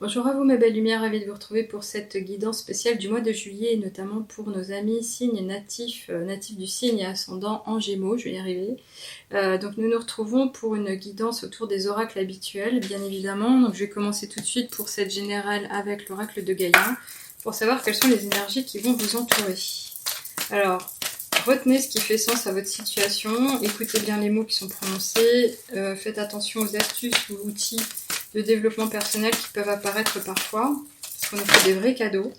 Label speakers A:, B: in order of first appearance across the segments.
A: Bonjour à vous mes belles lumières, ravie de vous retrouver pour cette guidance spéciale du mois de juillet, notamment pour nos amis signes natifs, natifs du signe et ascendant en Gémeaux, je vais y arriver. Donc nous nous retrouvons pour une guidance autour des oracles habituels, bien évidemment. Donc je vais commencer tout de suite pour cette générale avec l'oracle de Gaïa, pour savoir quelles sont les énergies qui vont vous entourer. Alors, retenez ce qui fait sens à votre situation, écoutez bien les mots qui sont prononcés, faites attention aux astuces ou outils de développement personnel qui peuvent apparaître parfois, parce qu'on nous fait des vrais cadeaux.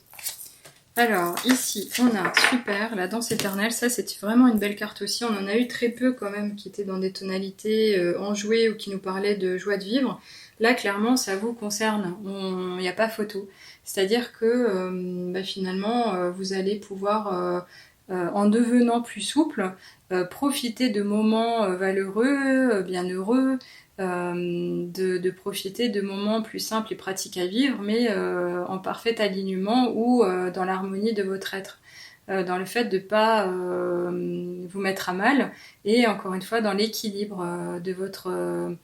A: Alors, ici, on a, super, la danse éternelle, ça c'est vraiment une belle carte aussi, on en a eu très peu quand même qui étaient dans des tonalités enjouées ou qui nous parlaient de joie de vivre. Là, clairement, ça vous concerne, il n'y a pas photo. C'est-à-dire que finalement, vous allez pouvoir, en devenant plus souple, profiter de moments valeureux, bienheureux, de profiter de moments plus simples et pratiques à vivre, mais en parfait alignement ou dans l'harmonie de votre être. Dans le fait de ne pas vous mettre à mal et encore une fois dans l'équilibre de votre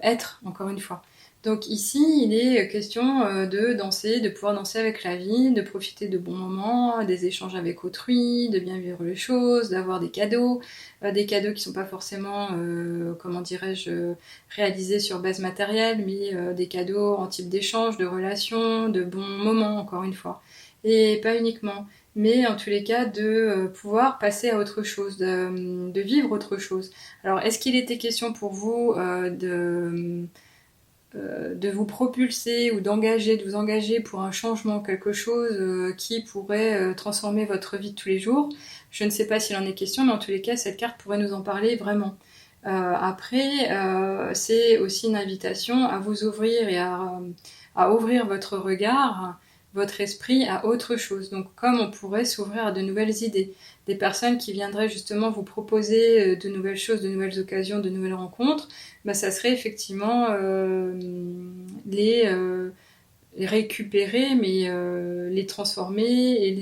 A: être, encore une fois. Donc ici, il est question de danser, de pouvoir danser avec la vie, de profiter de bons moments, des échanges avec autrui, de bien vivre les choses, d'avoir des cadeaux qui ne sont pas forcément, comment dirais-je, réalisés sur base matérielle, mais des cadeaux en type d'échange, de relations, de bons moments, encore une fois. Et pas uniquement, mais en tous les cas de pouvoir passer à autre chose, de vivre autre chose. Alors, est-ce qu'il était question pour vous de vous propulser ou de vous engager pour un changement, quelque chose qui pourrait transformer votre vie de tous les jours? Je ne sais pas s'il en est question, mais en tous les cas, cette carte pourrait nous en parler vraiment. Après, c'est aussi une invitation à vous ouvrir et à ouvrir votre regard, votre esprit à autre chose. Donc comme on pourrait s'ouvrir à de nouvelles idées, des personnes qui viendraient justement vous proposer de nouvelles choses, de nouvelles occasions, de nouvelles rencontres, bah, ça serait effectivement les récupérer, mais les transformer et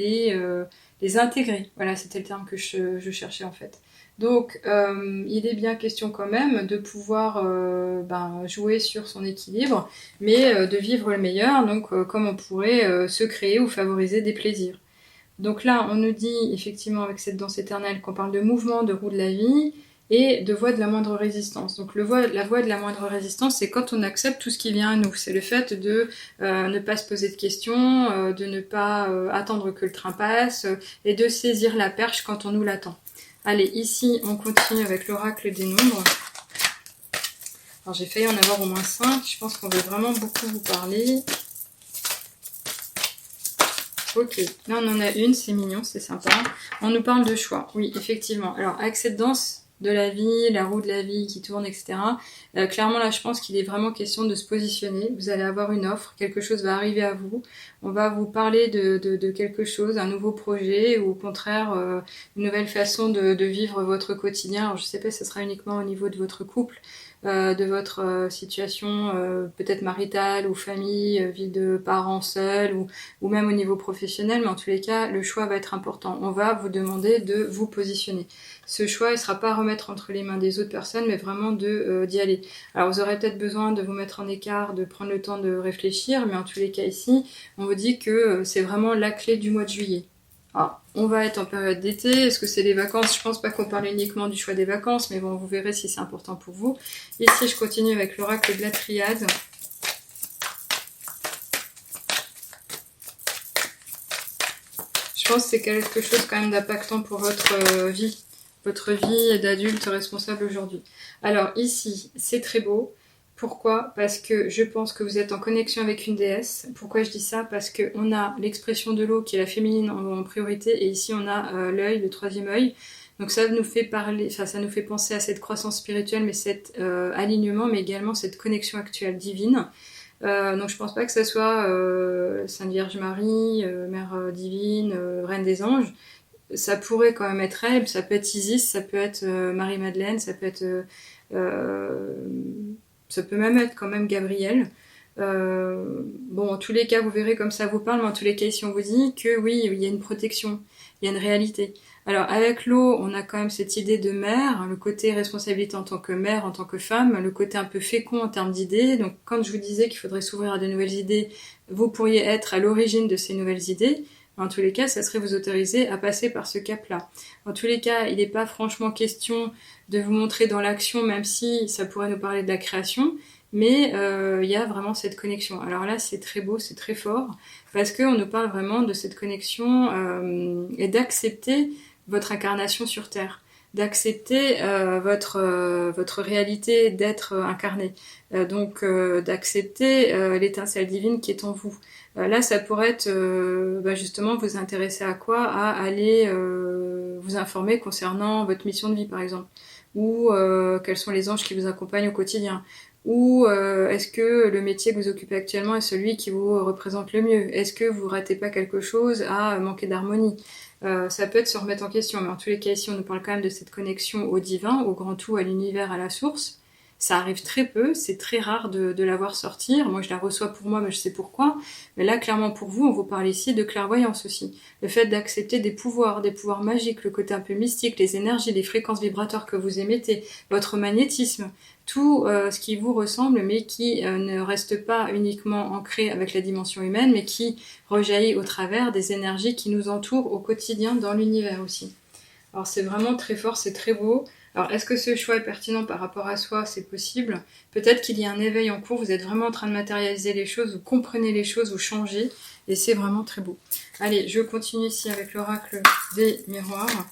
A: les intégrer. Voilà, c'était le terme que je cherchais en fait. Donc, il est bien question quand même de pouvoir jouer sur son équilibre, mais de vivre le meilleur, donc comme on pourrait se créer ou favoriser des plaisirs. Donc là, on nous dit effectivement avec cette danse éternelle qu'on parle de mouvement, de roue de la vie et de voie de la moindre résistance. Donc la voie de la moindre résistance, c'est quand on accepte tout ce qui vient à nous. C'est le fait de ne pas se poser de questions, de ne pas attendre que le train passe et de saisir la perche quand on nous l'attend. Allez, ici, on continue avec l'oracle des nombres. Alors j'ai failli en avoir au moins 5, je pense qu'on veut vraiment beaucoup vous parler. Ok, là on en a une, c'est mignon, c'est sympa. On nous parle de choix, oui, effectivement. Alors, avec cette danse de la vie, la roue de la vie qui tourne, etc., clairement là, je pense qu'il est vraiment question de se positionner. Vous allez avoir une offre, quelque chose va arriver à vous. On va vous parler de quelque chose, un nouveau projet, ou au contraire, une nouvelle façon de vivre votre quotidien. Alors, je sais pas si ce sera uniquement au niveau de votre couple, de votre situation peut-être maritale ou famille, vie de parents seuls ou même au niveau professionnel, mais en tous les cas, le choix va être important. On va vous demander de vous positionner. Ce choix, il ne sera pas à remettre entre les mains des autres personnes, mais vraiment d'y aller. Alors, vous aurez peut-être besoin de vous mettre en écart, de prendre le temps de réfléchir, mais en tous les cas ici, on vous dit que c'est vraiment la clé du mois de juillet. Alors, on va être en période d'été, est-ce que c'est les vacances? Je pense pas qu'on parle uniquement du choix des vacances, mais bon, vous verrez si c'est important pour vous. Ici, je continue avec l'oracle de la triade. Je pense que c'est quelque chose quand même d'impactant pour votre vie d'adulte responsable aujourd'hui. Alors ici, c'est très beau. Pourquoi? Parce que je pense que vous êtes en connexion avec une déesse. Pourquoi je dis ça? Parce qu'on a l'expression de l'eau qui est la féminine en priorité, et ici on a l'œil, le troisième œil. Donc ça nous fait ça nous fait penser à cette croissance spirituelle, mais cet alignement, mais également cette connexion actuelle divine. Donc je pense pas que ça soit Sainte Vierge Marie, Mère divine, Reine des anges. Ça pourrait quand même être elle, ça peut être Isis, ça peut être Marie-Madeleine, ça peut même être quand même Gabriel. Bon, en tous les cas, vous verrez comme ça vous parle, mais en tous les cas, ici, on vous dit que oui, il y a une protection, il y a une réalité. Alors, avec l'eau, on a quand même cette idée de mère, le côté responsabilité en tant que mère, en tant que femme, le côté un peu fécond en termes d'idées. Donc, quand je vous disais qu'il faudrait s'ouvrir à de nouvelles idées, vous pourriez être à l'origine de ces nouvelles idées. En tous les cas, ça serait vous autoriser à passer par ce cap-là. En tous les cas, il n'est pas franchement question de vous montrer dans l'action, même si ça pourrait nous parler de la création, mais il y a vraiment cette connexion. Alors là, c'est très beau, c'est très fort, parce qu'on nous parle vraiment de cette connexion et d'accepter votre incarnation sur Terre, d'accepter votre réalité d'être incarné, donc d'accepter l'étincelle divine qui est en vous. Là, ça pourrait être justement vous intéresser à quoi? À aller vous informer concernant votre mission de vie, par exemple, ou quels sont les anges qui vous accompagnent au quotidien, ou est-ce que le métier que vous occupez actuellement est celui qui vous représente le mieux? Est-ce que vous ratez pas quelque chose à manquer d'harmonie? Ça peut être se remettre en question, mais en tous les cas ici on nous parle quand même de cette connexion au divin, au grand tout, à l'univers, à la source. Ça arrive très peu, c'est très rare de la voir sortir. Moi je la reçois pour moi, mais je sais pourquoi. Mais là clairement pour vous, on vous parle ici de clairvoyance aussi. Le fait d'accepter des pouvoirs magiques, le côté un peu mystique, les énergies, les fréquences vibratoires que vous émettez, votre magnétisme, tout ce qui vous ressemble, mais qui ne reste pas uniquement ancré avec la dimension humaine, mais qui rejaillit au travers des énergies qui nous entourent au quotidien dans l'univers aussi. Alors c'est vraiment très fort, c'est très beau. Alors est-ce que ce choix est pertinent par rapport à soi? C'est possible. Peut-être qu'il y a un éveil en cours, vous êtes vraiment en train de matérialiser les choses, vous comprenez les choses, vous changez, et c'est vraiment très beau. Allez, je continue ici avec l'oracle des miroirs.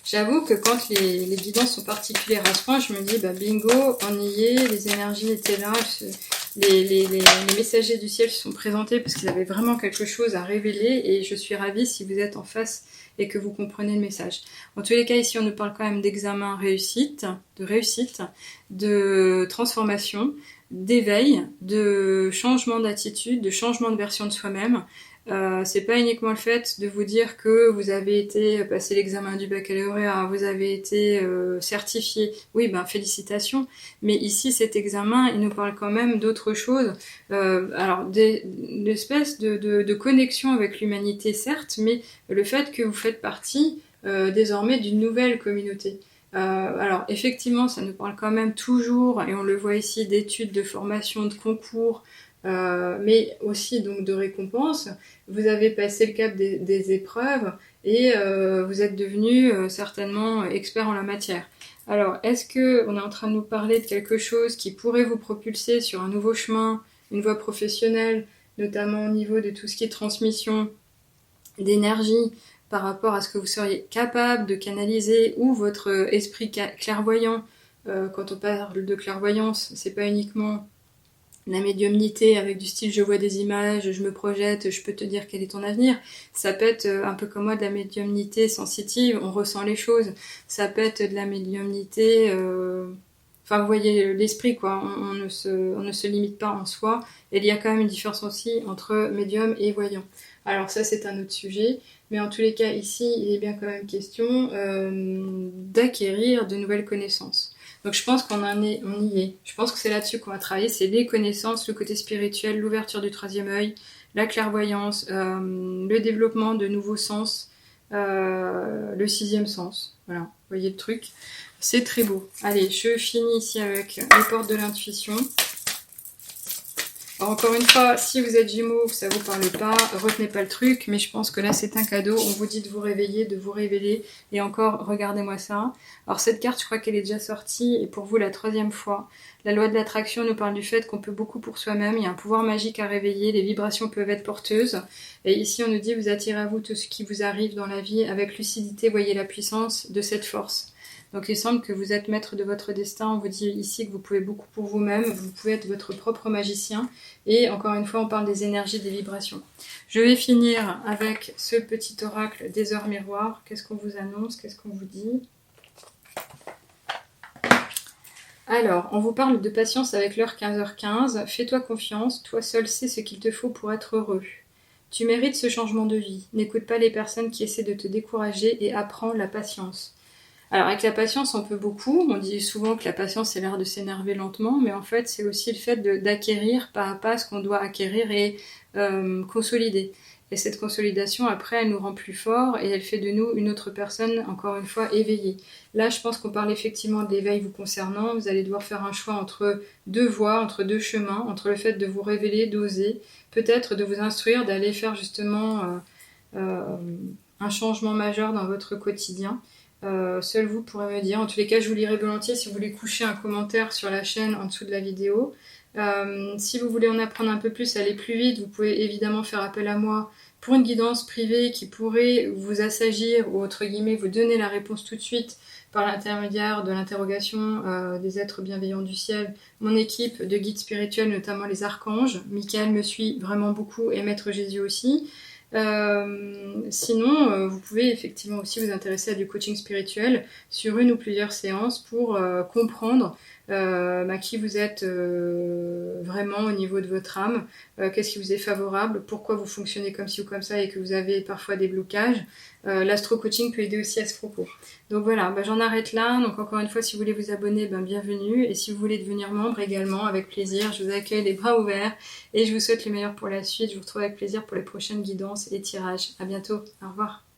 A: J'avoue que quand les guidances sont particulières à ce point, je me dis, bah bingo, on y est, les énergies étaient là, les messagers du ciel se sont présentés parce qu'ils avaient vraiment quelque chose à révéler, et je suis ravie si vous êtes en face et que vous comprenez le message. En tous les cas, ici, on nous parle quand même d'examen réussite, de transformation, d'éveil, de changement d'attitude, de changement de version de soi-même. C'est pas uniquement le fait de vous dire que vous avez été passer l'examen du baccalauréat, vous avez été certifié. Oui, ben félicitations. Mais ici, cet examen, il nous parle quand même d'autre chose. Alors, d'espèce de connexion avec l'humanité, certes, mais le fait que vous faites partie désormais d'une nouvelle communauté. Alors effectivement, ça nous parle quand même toujours, et on le voit ici, d'études, de formation, de concours, mais aussi donc de récompenses. Vous avez passé le cap des épreuves et vous êtes devenu certainement expert en la matière. Alors, est-ce qu'on est en train de nous parler de quelque chose qui pourrait vous propulser sur un nouveau chemin, une voie professionnelle, notamment au niveau de tout ce qui est transmission d'énergie par rapport à ce que vous seriez capable de canaliser, ou votre esprit clairvoyant? Quand on parle de clairvoyance, c'est pas uniquement la médiumnité avec du style je vois des images, je me projette, je peux te dire quel est ton avenir. Ça peut être un peu comme moi de la médiumnité sensitive, on ressent les choses. Ça peut être de la médiumnité... Enfin, vous voyez l'esprit, quoi. On ne se limite pas en soi. Et il y a quand même une différence aussi entre médium et voyant. Alors ça, c'est un autre sujet. Mais en tous les cas, ici, il est bien quand même question d'acquérir de nouvelles connaissances. Donc je pense on y est. Je pense que c'est là-dessus qu'on va travailler, c'est les connaissances, le côté spirituel, l'ouverture du troisième œil, la clairvoyance, le développement de nouveaux sens, le sixième sens. Voilà, vous voyez le truc. C'est très beau. Allez, je finis ici avec les portes de l'intuition. Alors encore une fois, si vous êtes Gémeaux, ça vous parle pas, retenez pas le truc, mais je pense que là c'est un cadeau, on vous dit de vous réveiller, de vous révéler, et encore, regardez-moi ça. Alors cette carte, je crois qu'elle est déjà sortie, et pour vous la 3e fois. La loi de l'attraction nous parle du fait qu'on peut beaucoup pour soi-même, il y a un pouvoir magique à réveiller, les vibrations peuvent être porteuses, et ici on nous dit vous attirez à vous tout ce qui vous arrive dans la vie avec lucidité, voyez la puissance de cette force. Donc il semble que vous êtes maître de votre destin, on vous dit ici que vous pouvez beaucoup pour vous-même, vous pouvez être votre propre magicien, et encore une fois on parle des énergies, des vibrations. Je vais finir avec ce petit oracle des heures miroirs. Qu'est-ce qu'on vous annonce? Qu'est-ce qu'on vous dit? Alors, on vous parle de patience avec l'heure 15h15. Fais-toi confiance, toi seul sais ce qu'il te faut pour être heureux. Tu mérites ce changement de vie. N'écoute pas les personnes qui essaient de te décourager et apprends la patience. Alors avec la patience, on peut beaucoup. On dit souvent que la patience, c'est l'art de s'énerver lentement, mais en fait, c'est aussi le fait d'acquérir pas à pas ce qu'on doit acquérir et consolider. Et cette consolidation, après, elle nous rend plus forts et elle fait de nous une autre personne, encore une fois, éveillée. Là, je pense qu'on parle effectivement de l'éveil vous concernant. Vous allez devoir faire un choix entre deux voies, entre deux chemins, entre le fait de vous révéler, d'oser, peut-être de vous instruire, d'aller faire justement un changement majeur dans votre quotidien. Seul vous pourrez me dire. En tous les cas, je vous lirai volontiers si vous voulez coucher un commentaire sur la chaîne en dessous de la vidéo. Si vous voulez en apprendre un peu plus, aller plus vite, vous pouvez évidemment faire appel à moi pour une guidance privée qui pourrait vous assagir ou entre guillemets vous donner la réponse tout de suite par l'intermédiaire de l'interrogation des êtres bienveillants du ciel, mon équipe de guides spirituels, notamment les archanges. Michael me suit vraiment beaucoup et Maître Jésus aussi. Sinon, vous pouvez effectivement aussi vous intéresser à du coaching spirituel sur une ou plusieurs séances pour comprendre qui vous êtes vraiment au niveau de votre âme, qu'est-ce qui vous est favorable, pourquoi vous fonctionnez comme ci ou comme ça et que vous avez parfois des blocages. L'astro-coaching peut aider aussi à ce propos. Donc voilà, j'en arrête là. Donc encore une fois, si vous voulez vous abonner, bienvenue. Et si vous voulez devenir membre également, avec plaisir, je vous accueille les bras ouverts. Et je vous souhaite le meilleur pour la suite. Je vous retrouve avec plaisir pour les prochaines guidances et tirages. À bientôt. Au revoir.